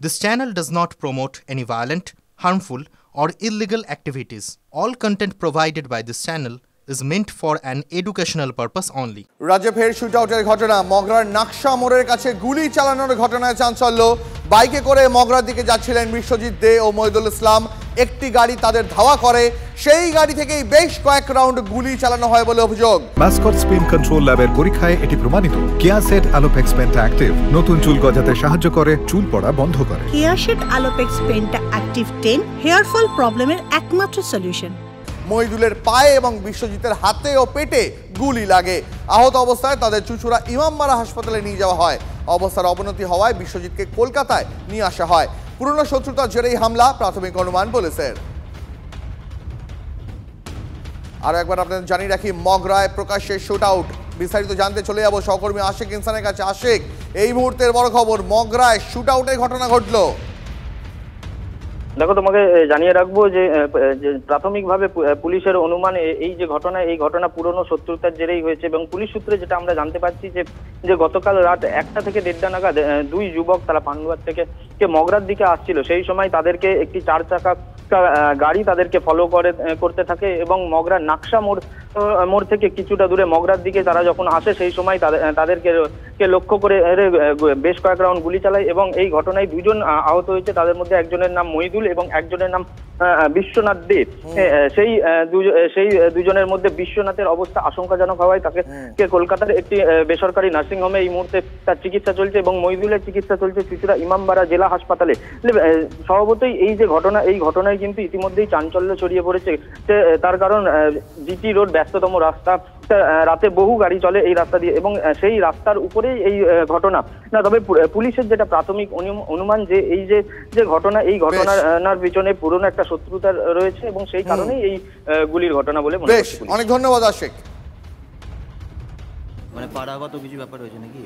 This channel does not promote any violent, harmful, or illegal activities. All content provided by this channel is meant for an educational purpose only. রাজ্যে ফের শুটআউটের ঘটনা। মগরার নাকশা মোড়ের কাছে গুলি চালানোর ঘটনায় চাঞ্চল্য। বাইকে করে মগরার দিকে যাচ্ছিলেন বিশ্বজিৎ দে ও মহিদুল ইসলাম। একটি গাড়ি তাদের ধাওয়া করে, সেই গাড়ি থেকেই বেশ কয়েক রাউন্ড গুলি চালানো হয় বলে অভিযোগ। মাসকট স্পিন কন্ট্রোল ল্যাবের পরীক্ষায় এটি প্রমাণিত। কেয়াসেট আলোপেক্স পেন্টা অ্যাক্টিভ নতুন চুল গজাতে সাহায্য করে, চুল পড়া বন্ধ করে। কেয়াসেট আলোপেক্স পেন্টা অ্যাক্টিভ 10 হেয়ার ফল প্রবলেমের একমাত্র সলিউশন। মহিদুলের পায়ে এবং বিশ্বজিতের হাতে ও পেটে গুলি লাগে। আহত অবস্থায় তাদের চুঁচুড়া ইমামবাড়া হাসপাতালে নিয়ে যাওয়া হয়। অবস্থার অবনতি হওয়ায় বিশ্বজিৎকে কলকাতায় নিয়ে আসা হয়। পুরনো শত্রুতার জেরেই হামলা, প্রাথমিক অনুমান পুলিশের। আরো একবার আপনাদের জানিয়ে রাখি, মগরায় প্রকাশ্যে শুটআউট। বিস্তারিত জানতে চলে যাব সহকর্মী আশিক ইনসানের কাছে। আশিক, এই মুহূর্তের বড় খবর, মগরায় শুটআউটের ঘটনা ঘটলো। দেখো, তোমাকে জানিয়ে রাখবো যে প্রাথমিকভাবে পুলিশের অনুমান এই যে ঘটনা, এই ঘটনা পুরনো শত্রুতার জেরেই হয়েছে এবং পুলিশ সূত্রে যেটা আমরা জানতে পারছি যে গতকাল রাত 1টা থেকে 1:30 নাগাদ দুই যুবক তারা পান্ডুয়ার থেকে মগরার দিকে আসছিল। সেই সময় তাদেরকে একটি 4 চাকা গাড়ি তাদেরকে ফলো করতে থাকে এবং মগরার নাকশা মোড় থেকে কিছুটা দূরে মগরার দিকে তারা যখন আসে সেই সময় তাদেরকে লক্ষ্য করে বেশ কয়েক রাউন্ড গুলি চালায় এবং এই ঘটনায় 2 জন আহত হয়েছে। তাদের মধ্যে একজনের নাম মহিদুল এবং একজনের নাম বিশ্বনাথ দে। সেই দুজনের মধ্যে বিশ্বনাথের অবস্থা আশঙ্কাজনক হওয়ায় তাকে কলকাতার একটি বেসরকারি নার্সিং হোমে এই মুহূর্তে তার চিকিৎসা চলছে এবং মহিদুলের চিকিৎসা চলছে চুঁচুড়া ইমামবাড়া জেলা হাসপাতালে। স্বভাবতই এই যে ঘটনা, এই ঘটনায় কিন্তু ইতিমধ্যেই চাঞ্চল্য ছড়িয়ে পড়েছে। তার কারণ জিটি রোড ব্যস্ততম রাস্তা, রাতে বহু গাড়ি চলে এই রাস্তা দিয়ে এবং সেই রাস্তার উপরেই এই ঘটনা। না, তবে পুলিশের যেটা প্রাথমিক অনুমান যে এই যে ঘটনা, এই ঘটনার পিছনে পুরনো একটা শত্রুতা রয়েছে এবং সেই কারণেই এই গুলির ঘটনা বলে মনে হচ্ছে। অনেক ধন্যবাদ আশিক। মানে পাড়াগত কিছু ব্যাপার হয়েছে নাকি?